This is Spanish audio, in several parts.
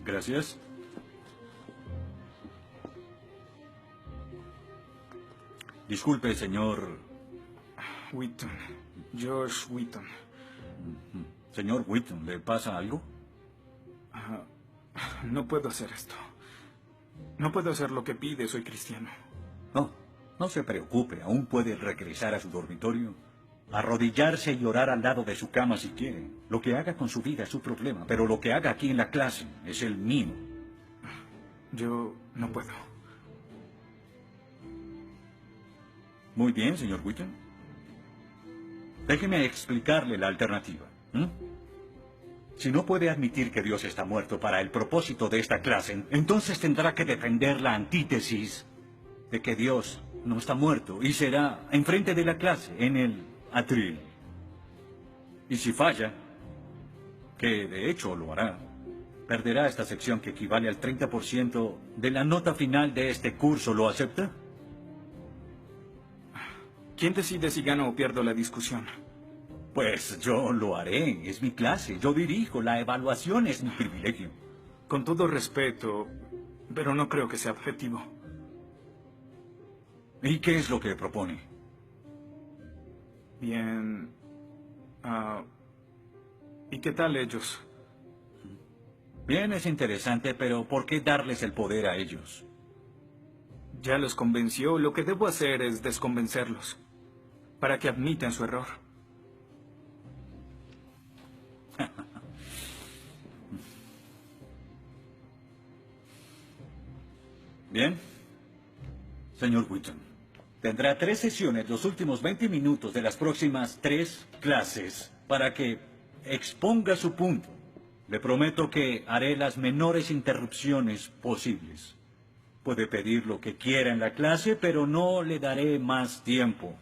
Gracias. Disculpe, señor... Wheaton. George Wheaton. Señor Wheaton, ¿le pasa algo? No puedo hacer esto. No puedo hacer lo que pide, soy cristiano. No, no se preocupe, aún puede regresar a su dormitorio, arrodillarse y orar al lado de su cama si quiere. Lo que haga con su vida es su problema, pero lo que haga aquí en la clase es el mío. Yo no puedo. Muy bien, señor Wheaton. Déjeme explicarle la alternativa. Si no puede admitir que Dios está muerto para el propósito de esta clase, entonces tendrá que defender la antítesis de que Dios no está muerto y será enfrente de la clase, en el atril. Y si falla, que de hecho lo hará, perderá esta sección que equivale al 30% de la nota final de este curso. ¿Lo acepta? ¿Quién decide si gano o pierdo la discusión? Pues yo lo haré. Es mi clase. Yo dirijo. La evaluación es mi privilegio. Con todo respeto, pero no creo que sea objetivo. ¿Y qué es lo que propone? Bien... ¿y qué tal ellos? Bien, es interesante, pero ¿por qué darles el poder a ellos? Ya los convenció. Lo que debo hacer es desconvencerlos, para que admitan su error. Bien. Señor Wheaton, tendrá 3 sesiones los últimos 20 minutos de las próximas 3 clases para que exponga su punto. Le prometo que haré las menores interrupciones posibles. Puede pedir lo que quiera en la clase, pero no le daré más tiempo.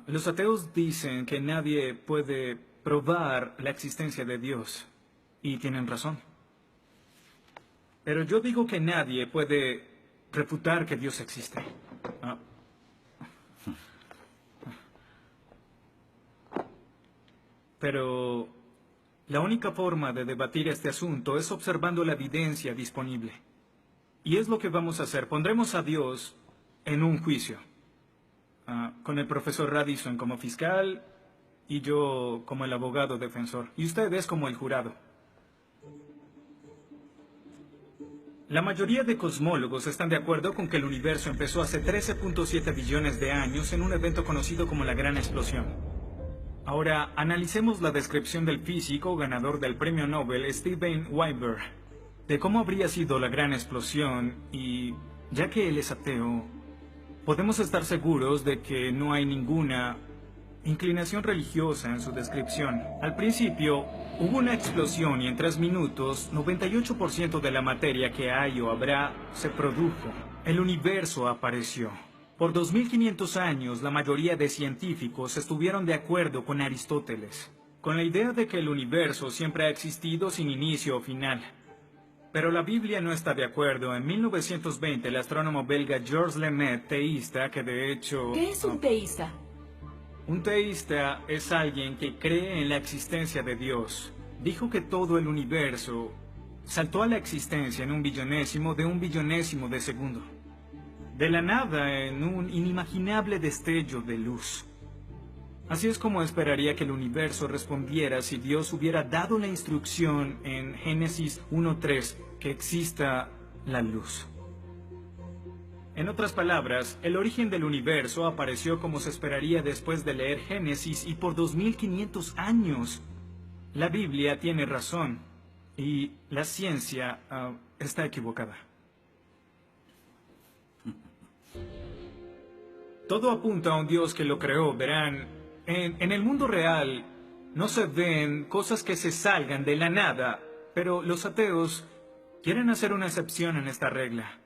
Los ateos dicen que nadie puede probar la existencia de Dios. Y tienen razón. Pero yo digo que nadie puede refutar que Dios existe. Pero la única forma de debatir este asunto es observando la evidencia disponible. Y es lo que vamos a hacer. Pondremos a Dios en un juicio. Con el profesor Radisson como fiscal y yo como el abogado defensor. Y ustedes como el jurado. La mayoría de cosmólogos están de acuerdo con que el universo empezó hace 13.7 billones de años en un evento conocido como la Gran Explosión. Ahora, analicemos la descripción del físico ganador del premio Nobel Steven Weinberg de cómo habría sido la Gran Explosión y, ya que él es ateo, podemos estar seguros de que no hay ninguna inclinación religiosa en su descripción. Al principio, hubo una explosión y en 3 minutos, 98% de la materia que hay o habrá se produjo. El universo apareció. Por 2500 años, la mayoría de científicos estuvieron de acuerdo con Aristóteles, con la idea de que el universo siempre ha existido sin inicio o final. Pero la Biblia no está de acuerdo. En 1920, el astrónomo belga Georges Lemaitre, teísta, que de hecho... ¿Qué es un teísta? Un teísta es alguien que cree en la existencia de Dios. Dijo que todo el universo saltó a la existencia en un billonésimo de segundo. De la nada, en un inimaginable destello de luz. Así es como esperaría que el universo respondiera si Dios hubiera dado la instrucción en Génesis 1:3 que exista la luz. En otras palabras, el origen del universo apareció como se esperaría después de leer Génesis y por 2500 años. La Biblia tiene razón y la ciencia está equivocada. Todo apunta a un Dios que lo creó, verán. En el mundo real no se ven cosas que se salgan de la nada, pero los ateos quieren hacer una excepción en esta regla.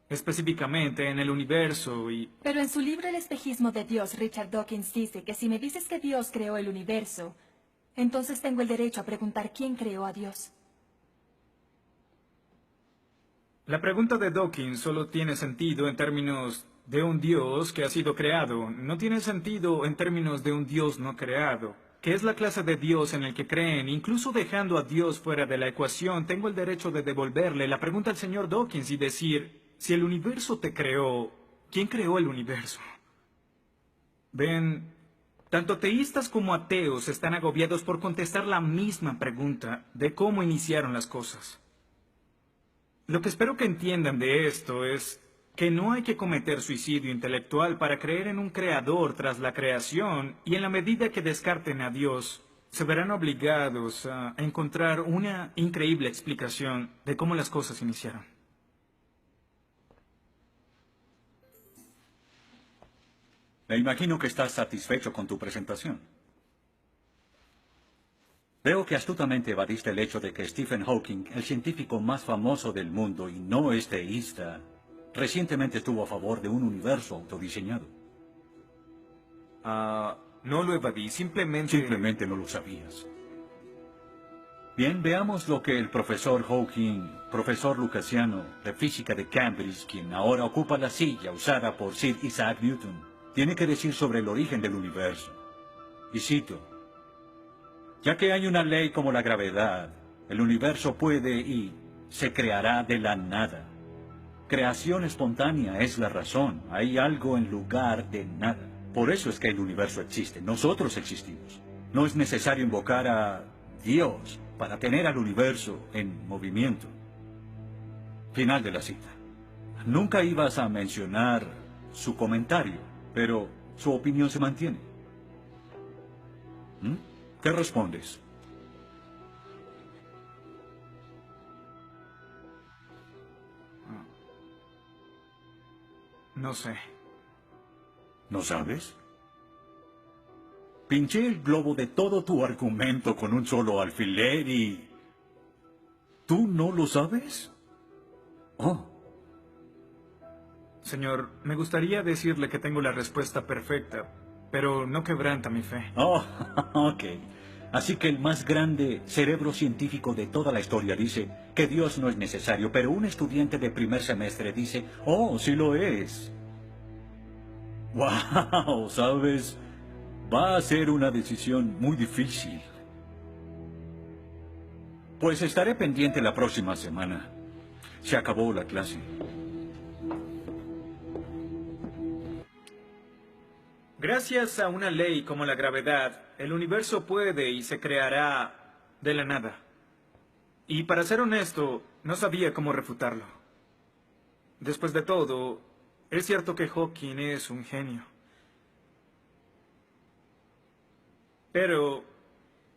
Específicamente en el universo y... Pero en su libro El espejismo de Dios, Richard Dawkins dice que si me dices que Dios creó el universo, entonces tengo el derecho a preguntar quién creó a Dios. La pregunta de Dawkins solo tiene sentido en términos de un Dios que ha sido creado. No tiene sentido en términos de un Dios no creado. que es la clase de Dios en el que creen, incluso dejando a Dios fuera de la ecuación, tengo el derecho de devolverle la pregunta al señor Dawkins y decir, si el universo te creó, ¿quién creó el universo? Ven, tanto teístas como ateos están agobiados por contestar la misma pregunta de cómo iniciaron las cosas. Lo que espero que entiendan de esto es que no hay que cometer suicidio intelectual para creer en un creador tras la creación, y en la medida que descarten a Dios, se verán obligados a encontrar una increíble explicación de cómo las cosas iniciaron. Me imagino que estás satisfecho con tu presentación. Veo que astutamente evadiste el hecho de que Stephen Hawking, el científico más famoso del mundo y no es teísta, recientemente estuvo a favor de un universo autodiseñado. No lo evadí, simplemente... Simplemente no lo sabías. Bien, veamos lo que el profesor Hawking, profesor lucasiano de física de Cambridge, quien ahora ocupa la silla usada por Sir Isaac Newton, tiene que decir sobre el origen del universo. Y cito: ya que hay una ley como la gravedad, el universo puede y se creará de la nada. Creación espontánea es la razón. Hay algo en lugar de nada. Por eso es que el universo existe. Nosotros existimos. No es necesario invocar a Dios para tener al universo en movimiento. Final de la cita. Nunca ibas a mencionar su comentario, pero su opinión se mantiene. ¿Qué respondes? No sé. ¿No sabes? Pinché el globo de todo tu argumento con un solo alfiler y... ¿tú no lo sabes? Oh. Señor, me gustaría decirle que tengo la respuesta perfecta, pero no quebranta mi fe. Oh, ok. Así que el más grande cerebro científico de toda la historia dice que Dios no es necesario, pero un estudiante de primer semestre dice, oh, sí lo es. Wow, ¿sabes? Va a ser una decisión muy difícil. Pues estaré pendiente la próxima semana. Se acabó la clase. Gracias a una ley como la gravedad, el universo puede y se creará de la nada. Y para ser honesto, no sabía cómo refutarlo. Después de todo, es cierto que Hawking es un genio. Pero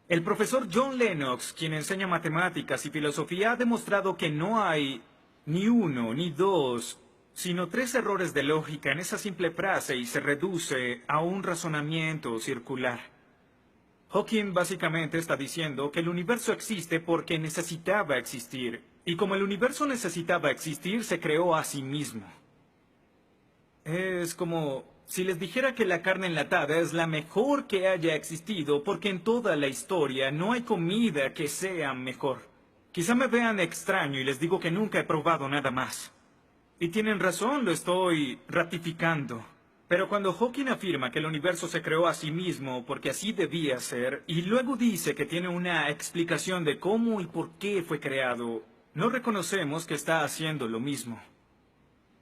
el profesor John Lennox, quien enseña matemáticas y filosofía, ha demostrado que no hay ni uno, ni dos, sino 3 errores de lógica en esa simple frase y se reduce a un razonamiento circular. Hawking básicamente está diciendo que el universo existe porque necesitaba existir, y como el universo necesitaba existir, se creó a sí mismo. Es como si les dijera que la carne enlatada es la mejor que haya existido porque en toda la historia no hay comida que sea mejor. Quizá me vean extraño y les digo que nunca he probado nada más. Y tienen razón, lo estoy ratificando. Pero cuando Hawking afirma que el universo se creó a sí mismo porque así debía ser, y luego dice que tiene una explicación de cómo y por qué fue creado, no reconocemos que está haciendo lo mismo.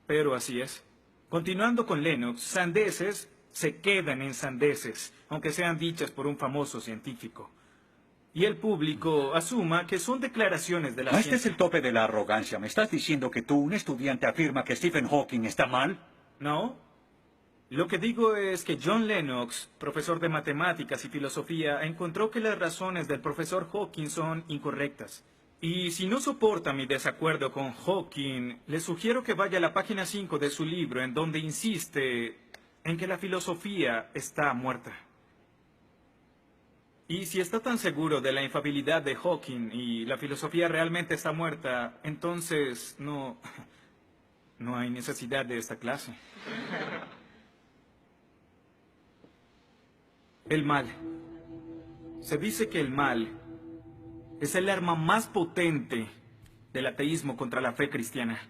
Pero así es. Continuando con Lennox, sandeces se quedan en sandeces, aunque sean dichas por un famoso científico. Y el público asuma que son declaraciones de la ciencia. Este es el tope de la arrogancia. ¿Me estás diciendo que tú, un estudiante, afirma que Stephen Hawking está mal? No. Lo que digo es que John Lennox, profesor de matemáticas y filosofía, encontró que las razones del profesor Hawking son incorrectas. Y si no soporta mi desacuerdo con Hawking, le sugiero que vaya a la página 5 de su libro, en donde insiste en que la filosofía está muerta. Y si está tan seguro de la infalibilidad de Hawking y la filosofía realmente está muerta, entonces no hay necesidad de esta clase. El mal. Se dice que el mal es el arma más potente del ateísmo contra la fe cristiana.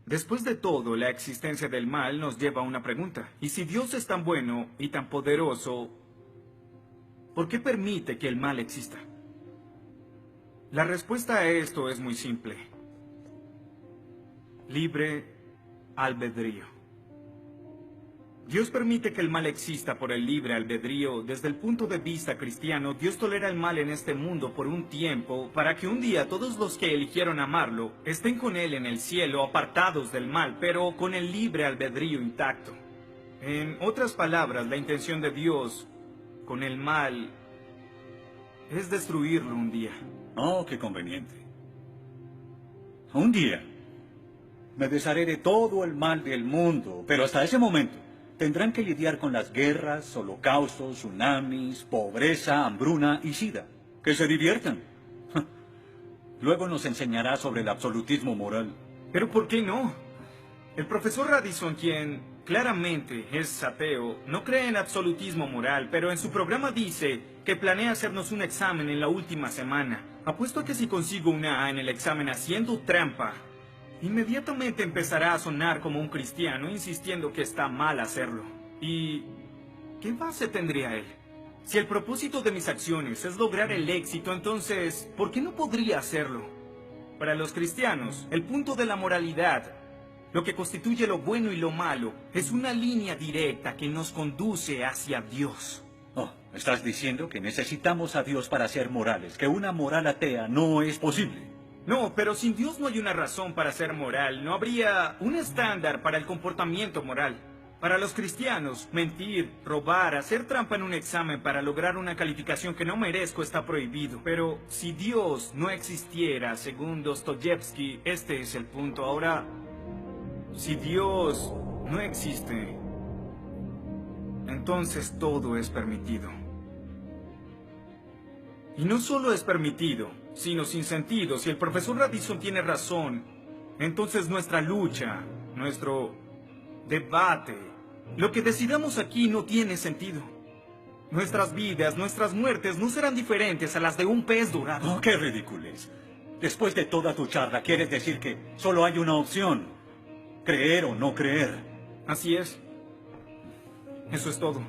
Después de todo, la existencia del mal nos lleva a una pregunta. ¿Y si Dios es tan bueno y tan poderoso, ¿por qué permite que el mal exista? La respuesta a esto es muy simple. Libre albedrío. Dios permite que el mal exista por el libre albedrío. Desde el punto de vista cristiano, Dios tolera el mal en este mundo por un tiempo para que un día todos los que eligieron amarlo estén con Él en el cielo, apartados del mal, pero con el libre albedrío intacto. En otras palabras, la intención de Dios con el mal es destruirlo un día. Oh, qué conveniente. Un día me desharé de todo el mal del mundo, pero hasta ese momento tendrán que lidiar con las guerras, holocaustos, tsunamis, pobreza, hambruna y sida. Que se diviertan. Luego nos enseñará sobre el absolutismo moral. ¿Pero por qué no? El profesor Radisson, quien claramente es ateo, no cree en absolutismo moral, pero en su programa dice que planea hacernos un examen en la última semana. Apuesto a que si consigo una A en el examen haciendo trampa, inmediatamente empezará a sonar como un cristiano, insistiendo que está mal hacerlo. ¿Y qué base tendría él? Si el propósito de mis acciones es lograr el éxito, entonces, ¿por qué no podría hacerlo? Para los cristianos, el punto de la moralidad, lo que constituye lo bueno y lo malo, es una línea directa que nos conduce hacia Dios. Oh, estás diciendo que necesitamos a Dios para ser morales, que una moral atea no es posible. No, pero sin Dios no hay una razón para ser moral, no habría un estándar para el comportamiento moral. Para los cristianos, mentir, robar, hacer trampa en un examen para lograr una calificación que no merezco está prohibido. Pero si Dios no existiera, según Dostoyevsky, este es el punto. Ahora, si Dios no existe, entonces todo es permitido. Y no solo es permitido, sino sin sentido. Si el profesor Radisson tiene razón, entonces nuestra lucha, nuestro debate, lo que decidamos aquí no tiene sentido. Nuestras vidas, nuestras muertes no serán diferentes a las de un pez dorado. Oh, qué ridiculez. Después de toda tu charla, ¿quieres decir que solo hay una opción? Creer o no creer. Así es. Eso es todo.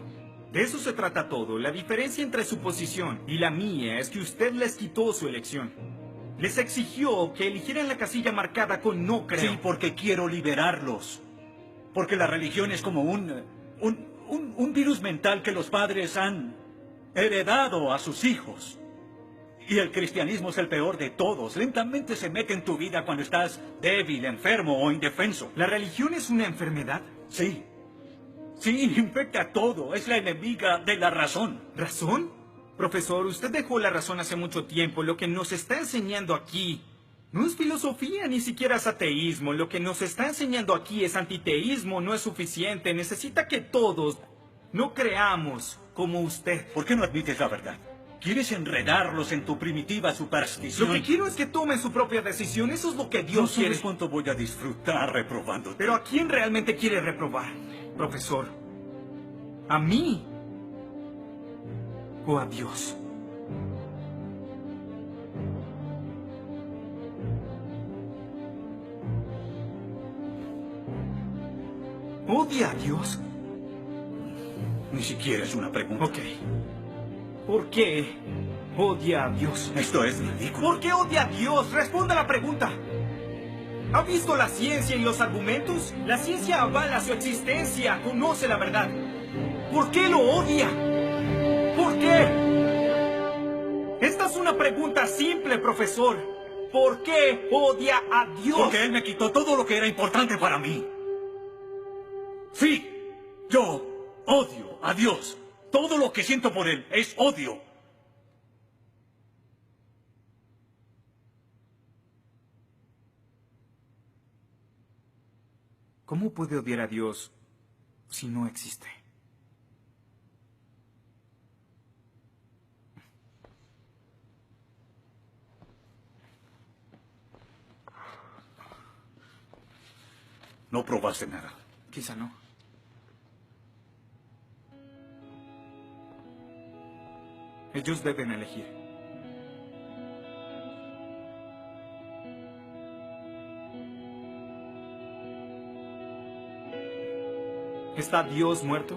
De eso se trata todo. La diferencia entre su posición y la mía es que usted les quitó su elección. Les exigió que eligieran la casilla marcada con no creo. Sí, porque quiero liberarlos. Porque la religión es como un virus mental que los padres han heredado a sus hijos. Y el cristianismo es el peor de todos. Lentamente se mete en tu vida cuando estás débil, enfermo o indefenso. ¿La religión es una enfermedad? Sí. Sí, infecta todo. Es la enemiga de la razón. ¿Razón? Profesor, usted dejó la razón hace mucho tiempo. Lo que nos está enseñando aquí no es filosofía, ni siquiera es ateísmo. Lo que nos está enseñando aquí es antiteísmo. No es suficiente. Necesita que todos no creamos como usted. ¿Por qué no admites la verdad? ¿Quieres enredarlos en tu primitiva superstición? Lo que quiero es que tomen su propia decisión. Eso es lo que Dios No quiere. sabes cuánto voy a disfrutar reprobándote. Pero ¿a quién realmente quiere reprobar, profesor? ¿A mí o a Dios? ¿Odia a Dios? Ni siquiera es una pregunta. Ok. ¿Por qué odia a Dios? Esto es ridículo. ¿Por qué odia a Dios? Responda la pregunta. ¿Ha visto la ciencia y los argumentos? La ciencia avala su existencia, conoce la verdad. ¿Por qué lo odia? ¿Por qué? Esta es una pregunta simple, profesor. ¿Por qué odia a Dios? Porque Él me quitó todo lo que era importante para mí. Sí, yo odio a Dios. Todo lo que siento por Él es odio. ¿Cómo puede odiar a Dios si no existe? No probaste nada. Quizá no. Ellos deben elegir. ¿Está Dios muerto?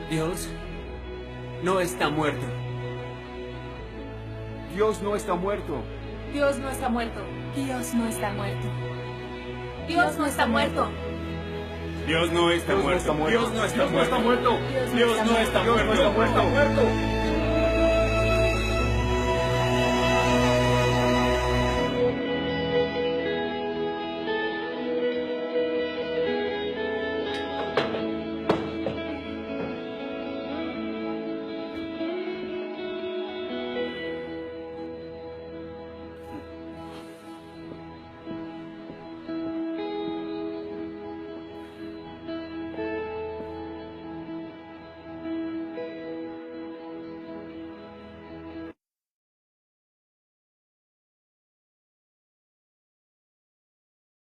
Dios no está muerto. Dios no está muerto. Dios no está muerto. Dios no está muerto. Dios no está muerto. Dios no está muerto. Dios no está muerto. Dios no está muerto. Dios no está muerto. Dios no está muerto.